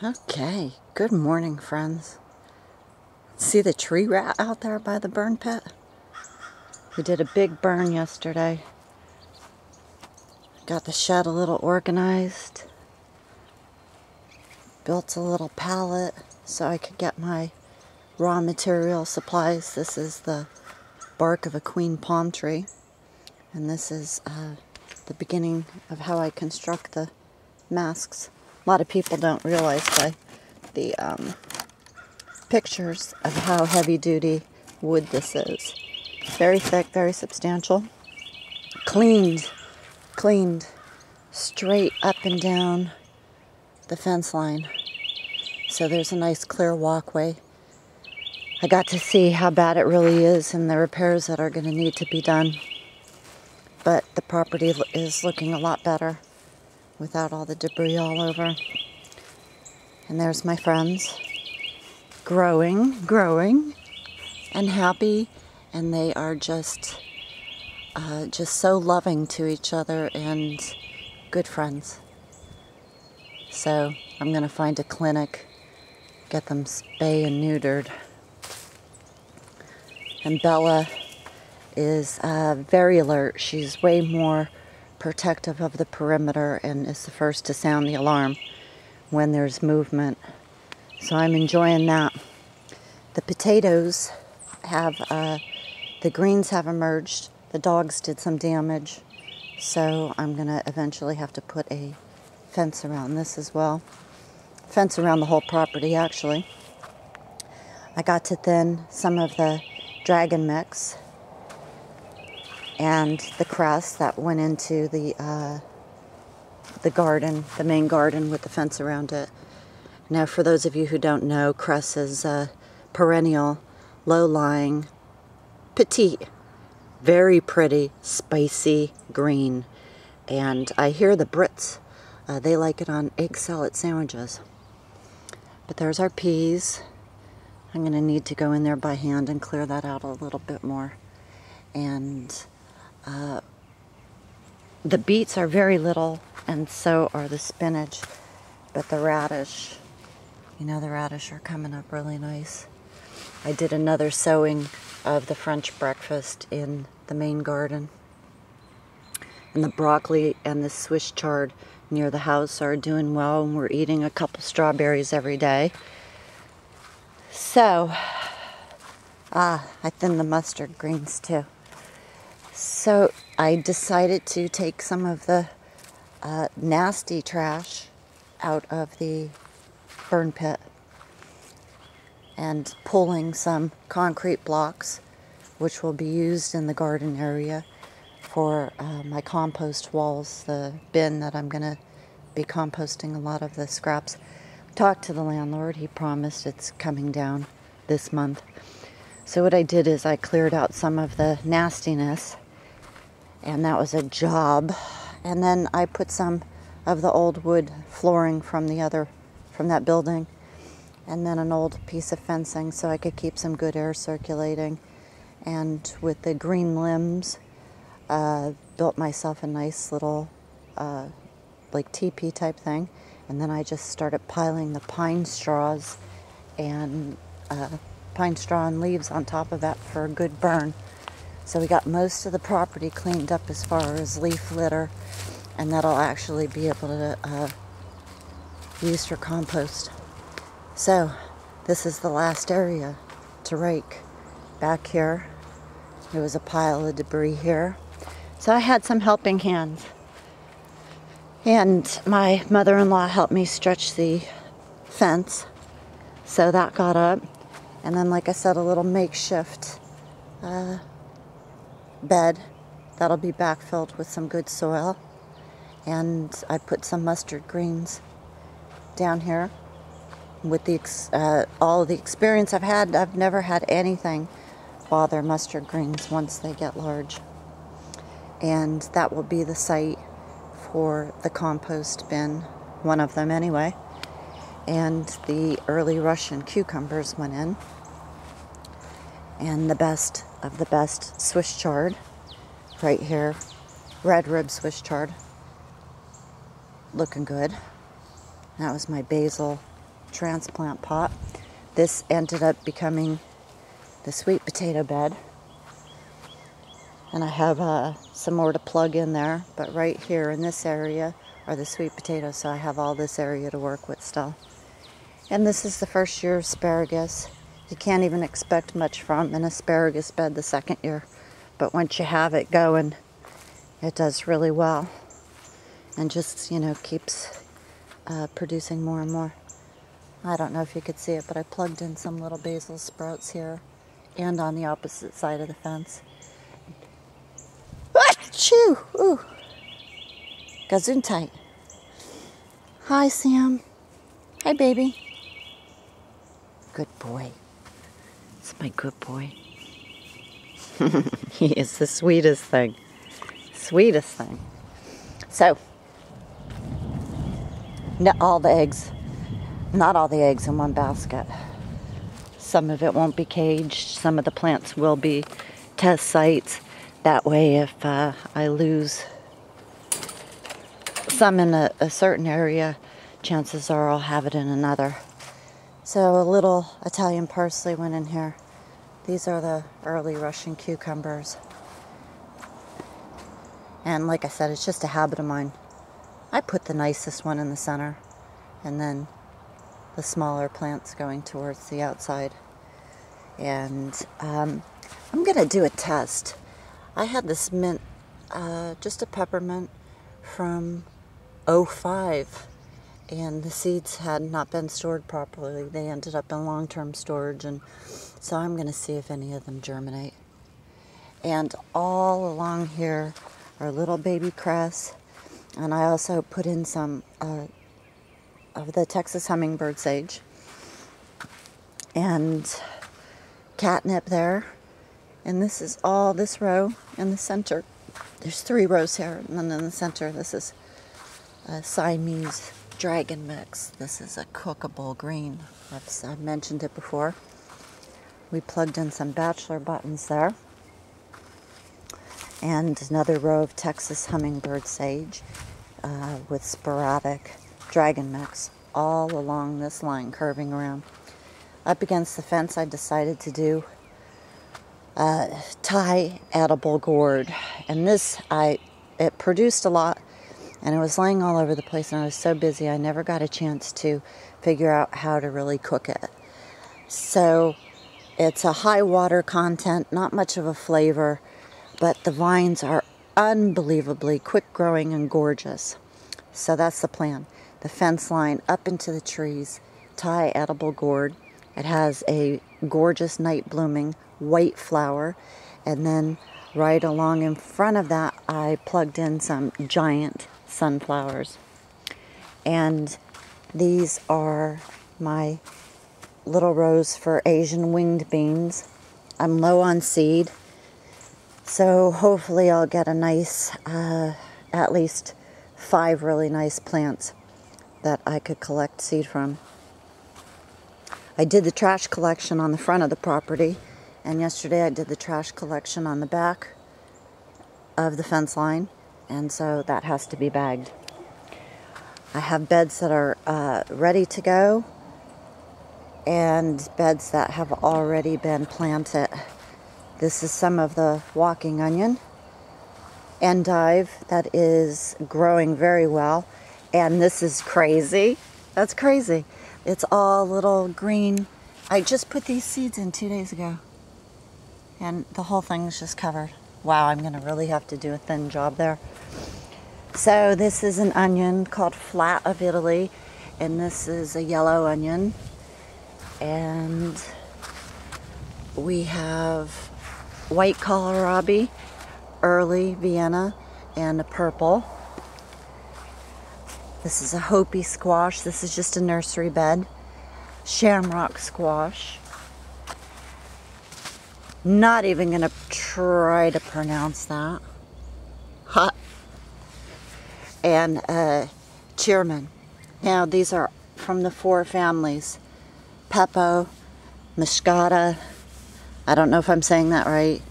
Okay, good morning, friends. See the tree rat out there by the burn pit? We did a big burn yesterday. Got the shed a little organized. Built a little pallet so I could get my raw material supplies. This is the bark of a queen palm tree. And this is the beginning of how I construct the masks. A lot of people don't realize by the pictures of how heavy duty wood this is. Very thick, very substantial. Cleaned straight up and down the fence line. So there's a nice clear walkway. I got to see how bad it really is and the repairs that are going to need to be done. But the property is looking a lot better without all the debris all over. And there's my friends. Growing and happy, and they are just so loving to each other and good friends. So I'm gonna find a clinic, get them spay and neutered. And Bella is very alert. She's way more protective of the perimeter and is the first to sound the alarm when there's movement. So I'm enjoying that. The potatoes have, the greens have emerged. The dogs did some damage. So I'm going to eventually have to put a fence around this as well. Fence around the whole property, actually. I got to thin some of the dragon mix and the cress that went into the garden, the main garden with the fence around it. Now, for those of you who don't know, cress is a perennial, low-lying, petite, very pretty, spicy green. And I hear the Brits, they like it on egg salad sandwiches. But there's our peas. I'm going to need to go in there by hand and clear that out a little bit more. And the beets are very little, and so are the spinach. But the radish, you know, the radish are coming up really nice. I did another sowing of the French breakfast in the main garden. And the broccoli and the Swiss chard near the house are doing well, and we're eating a couple strawberries every day. So, I thinned the mustard greens too. So I decided to take some of the nasty trash out of the burn pit and pulling some concrete blocks which will be used in the garden area for my compost walls, the bin that I'm going to be composting a lot of the scraps. Talked to the landlord. He promised it's coming down this month. So what I did is I cleared out some of the nastiness, and that was a job. And then I put some of the old wood flooring from that building, and then an old piece of fencing so I could keep some good air circulating. And with the green limbs, built myself a nice little like teepee type thing. And then I just started piling the pine straws and leaves on top of that for a good burn. So we got most of the property cleaned up as far as leaf litter, and that'll actually be able to use for compost. So this is the last area to rake. Back here, there was a pile of debris here. So I had some helping hands. And my mother-in-law helped me stretch the fence. So that got up. And then, like I said, a little makeshift bed that'll be backfilled with some good soil. And I put some mustard greens down here. With the all of the experience I've had, I've never had anything bother mustard greens once they get large. And that will be the site for the compost bin, one of them anyway. And the early Russian cucumbers went in. And the best of the best Swiss chard right here, red rib Swiss chard, looking good. That was my basil transplant pot. This ended up becoming the sweet potato bed. And I have some more to plug in there, but right here in this area are the sweet potatoes, so I have all this area to work with still. And this is the first year asparagus. You can't even expect much from an asparagus bed the second year, but once you have it going, it does really well and just, you know, keeps producing more and more. I don't know if you could see it, but I plugged in some little basil sprouts here and on the opposite side of the fence. Achoo! Ooh! Gesundheit. Hi, Sam. Hi, baby. Good boy. It's my good boy. He is the sweetest thing. Sweetest thing. So, not all the eggs in one basket. Some of it won't be caged. Some of the plants will be test sites. That way, if I lose some in a certain area, chances are I'll have it in another. So a little Italian parsley went in here. These are the early Russian cucumbers. And like I said, it's just a habit of mine. I put the nicest one in the center, and then the smaller plants going towards the outside. And I'm going to do a test. I had this mint, just a peppermint from '05. And the seeds had not been stored properly. They ended up in long-term storage, and so I'm going to see if any of them germinate. And all along here are little baby cress, and I also put in some of the Texas hummingbird sage and catnip there. And this is all this row in the center. There's 3 rows here, and then in the center this is a Siamese dragon mix. This is a cookable green. I've mentioned it before. We plugged in some bachelor buttons there. And another row of Texas hummingbird sage with sporadic dragon mix all along this line, curving around. Up against the fence, I decided to do Thai edible gourd. And this, it produced a lot. And it was laying all over the place, and I was so busy I never got a chance to figure out how to really cook it. So it's a high water content, not much of a flavor, but the vines are unbelievably quick growing and gorgeous. So that's the plan. The fence line up into the trees, Thai edible gourd. It has a gorgeous night blooming white flower, and then right along in front of that I plugged in some giant sunflowers. And these are my little rows for Asian winged beans. I'm low on seed, so hopefully I'll get a nice, at least 5 really nice plants that I could collect seed from. I did the trash collection on the front of the property, and yesterday I did the trash collection on the back of the fence line. And so that has to be bagged. I have beds that are ready to go and beds that have already been planted. This is some of the walking onion endive that is growing very well. And this is crazy. That's crazy. It's all little green. I just put these seeds in 2 days ago, and the whole thing's just covered. Wow, I'm going to really have to do a thin job there. So this is an onion called Flat of Italy, and this is a yellow onion. And we have white kohlrabi, early Vienna, and a purple. This is a Hopi squash. This is just a nursery bed. Shamrock squash. Not even going to try to pronounce that. Hot. And Cheerman. Now these are from the 4 families. Peppo, Moscata, I don't know if I'm saying that right,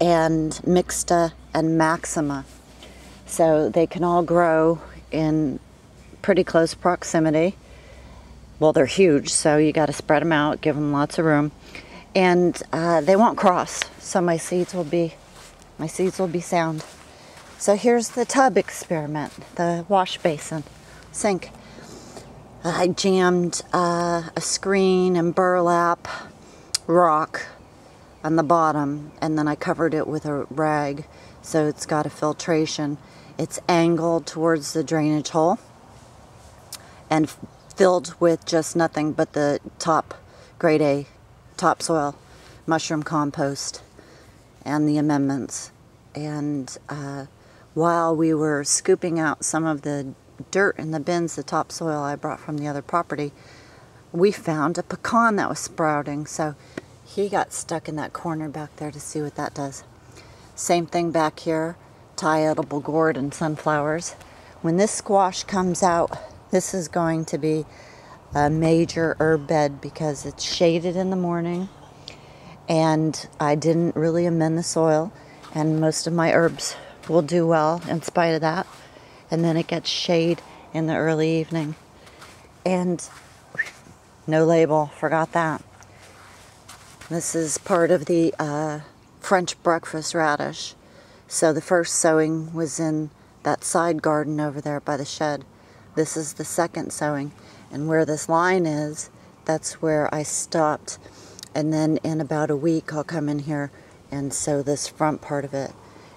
and Mixta and Maxima. So they can all grow in pretty close proximity. Well, they're huge, so you got to spread them out, give them lots of room, and they won't cross. So my seeds will be sound. So here's the tub experiment, the wash basin, sink. I jammed a screen and burlap rock on the bottom, and then I covered it with a rag so it's got a filtration. It's angled towards the drainage hole and filled with just nothing but the top grade A topsoil, mushroom compost, and the amendments. And while we were scooping out some of the dirt in the bins, the topsoil I brought from the other property, we found a pecan that was sprouting. So he got stuck in that corner back there to see what that does. Same thing back here, Thai edible gourd and sunflowers. When this squash comes out, this is going to be a major herb bed because it's shaded in the morning, and I didn't really amend the soil, and most of my herbs will do well in spite of that. And then it gets shade in the early evening. And no label, forgot that. This is part of the French breakfast radish. So the first sowing was in that side garden over there by the shed. This is the second sowing. And where this line is, that's where I stopped. And then in about a week, I'll come in here and sow this front part of it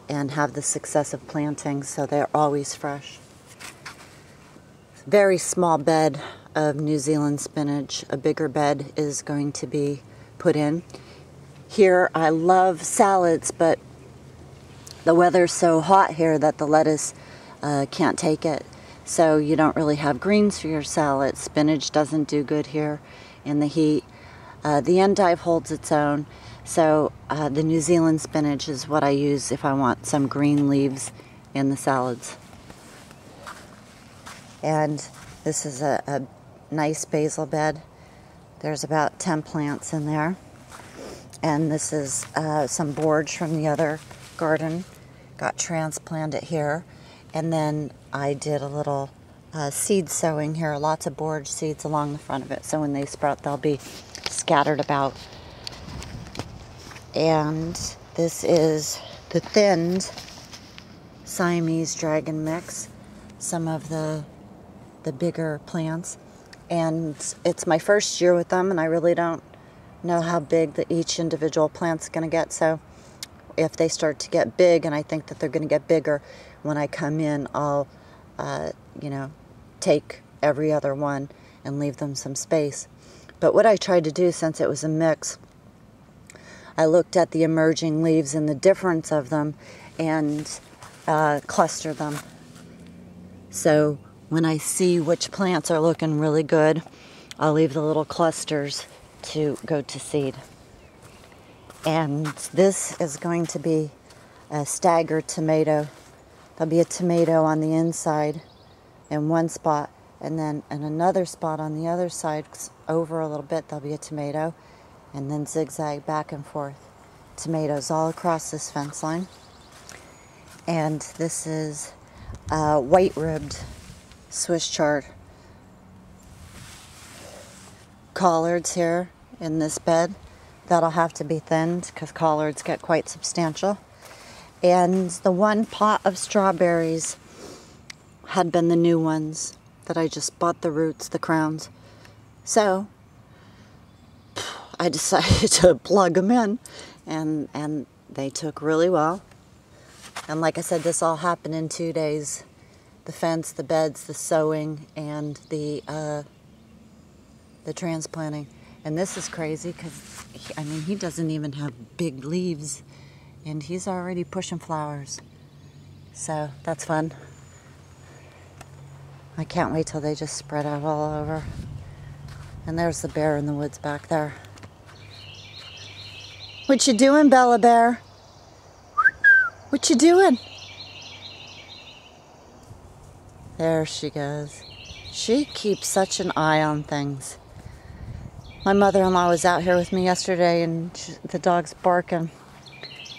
and have the successive plantings so they're always fresh. Very small bed of New Zealand spinach. A bigger bed is going to be put in. Here, I love salads, but the weather's so hot here that the lettuce can't take it. So you don't really have greens for your salad. Spinach doesn't do good here in the heat. The endive holds its own. So the New Zealand spinach is what I use if I want some green leaves in the salads. And this is a nice basil bed. There's about 10 plants in there. And this is some borage from the other garden. Got transplanted here. And then I did a little seed sowing here. Lots of borage seeds along the front of it. So when they sprout, they'll be scattered about. And this is the thinned Siamese dragon mix. Some of the bigger plants. And it's my first year with them, and I really don't know how big each individual plant's going to get. So if they start to get big, and I think that they're going to get bigger, when I come in, I'll, take every other one and leave them some space. But what I tried to do, since it was a mix, I looked at the emerging leaves and the difference of them and cluster them. So when I see which plants are looking really good, I'll leave the little clusters to go to seed. And this is going to be a staggered tomato. There'll be a tomato on the inside in one spot, and then in another spot on the other side, over a little bit, there'll be a tomato, and then zigzag back and forth. Tomatoes all across this fence line. And this is white-ribbed Swiss chard. Collards here in this bed. That'll have to be thinned because collards get quite substantial. And the one pot of strawberries had been the new ones that I just bought the roots, the crowns. So I decided to plug them in, and they took really well. And like I said, this all happened in 2 days. The fence, the beds, the sowing, and the transplanting. And this is crazy because, he doesn't even have big leaves, and he's already pushing flowers. So that's fun. I can't wait till they just spread out all over. And there's the bear in the woods back there. What you doing, Bella Bear? What you doing? There she goes. She keeps such an eye on things. My mother-in-law was out here with me yesterday, and the dog's barking.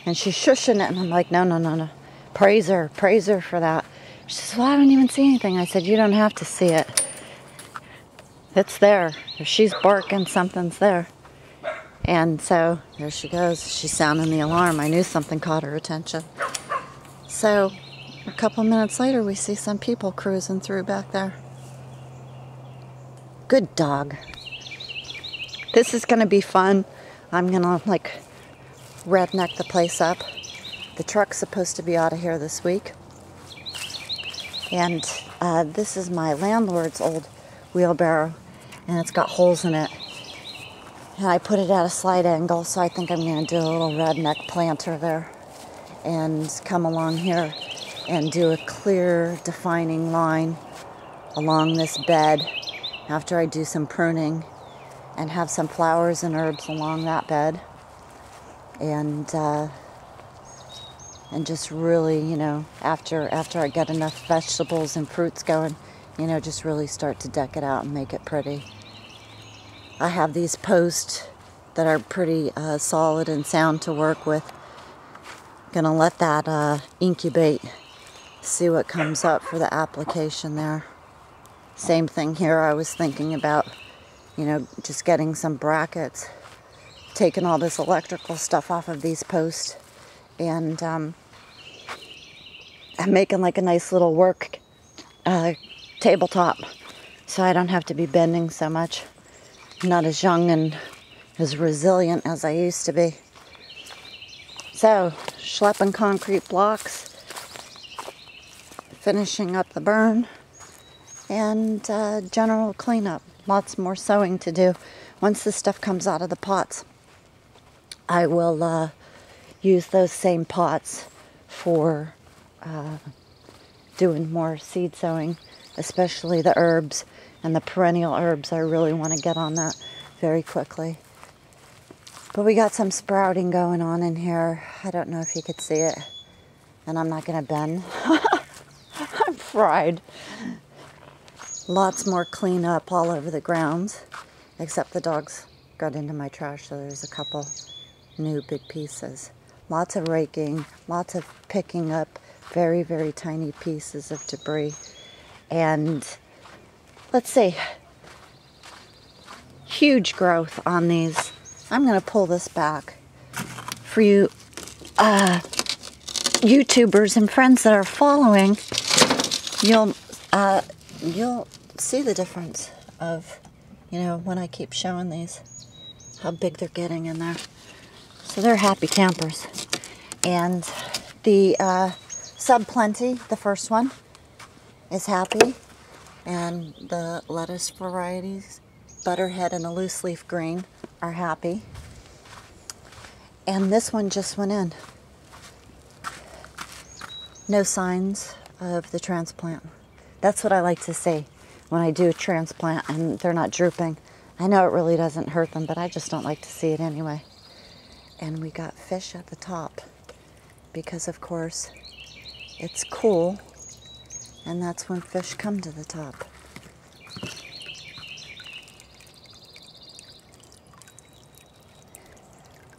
And she's shushing it, and I'm like, no. Praise her for that. She says, well, I don't even see anything. I said, you don't have to see it. It's there. If she's barking, something's there. And so there she goes. She's sounding the alarm. I knew something caught her attention. So a couple minutes later, we see some people cruising through back there. Good dog. This is going to be fun. I'm going to like redneck the place up. The truck's supposed to be out of here this week. And this is my landlord's old wheelbarrow, and it's got holes in it. And I put it at a slight angle, so I think I'm going to do a little redneck planter there and come along here and do a clear defining line along this bed after I do some pruning and have some flowers and herbs along that bed. And just really, you know, after I get enough vegetables and fruits going, you know, just really start to deck it out and make it pretty. I have these posts that are pretty solid and sound to work with. Gonna let that incubate, see what comes up for the application there. Same thing here. I was thinking about, you know, just getting some brackets, taking all this electrical stuff off of these posts, and I'm making like a nice little work tabletop, so I don't have to be bending so much. I'm not as young and as resilient as I used to be. So, schlepping concrete blocks, finishing up the burn, and general cleanup. Lots more sewing to do. Once this stuff comes out of the pots, I will use those same pots for doing more seed sowing, especially the herbs and the perennial herbs. I really want to get on that very quickly. But we got some sprouting going on in here. I don't know if you could see it. And I'm not going to bend. I'm fried. Lots more cleanup all over the grounds, except the dogs got into my trash, so there's a couple new big pieces. Lots of raking, lots of picking up very, very tiny pieces of debris. And let's see, huge growth on these. I'm going to pull this back for you YouTubers and friends that are following. You'll see the difference of, you know, when I keep showing these, how big they're getting in there. So they're happy campers. And the Sub Plenty, the first one, is happy. And the lettuce varieties, Butterhead and a loose leaf green, are happy. And this one just went in. No signs of the transplant. That's what I like to see when I do a transplant and they're not drooping. I know it really doesn't hurt them, but I just don't like to see it anyway. And we got fish at the top because, of course, it's cool, and that's when fish come to the top.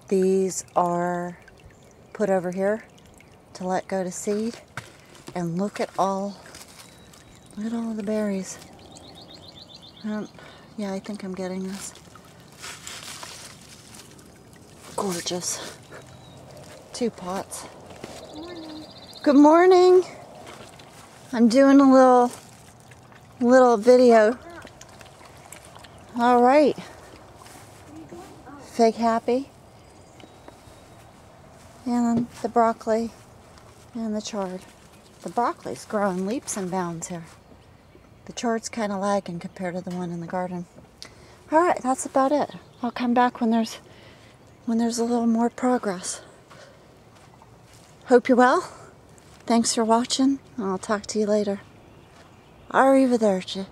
These are put over here to let go to seed, and look at all of the berries. Yeah, I think I'm getting this. Gorgeous. 2 pots. Morning. Good morning. I'm doing a little video. All right. Fig happy. And the broccoli and the chard. The broccoli's growing leaps and bounds here. The chard's kind of lagging compared to the one in the garden. All right, that's about it. I'll come back when there's a little more progress. Hope you're well. Thanks for watching. I'll talk to you later. Arrivederci.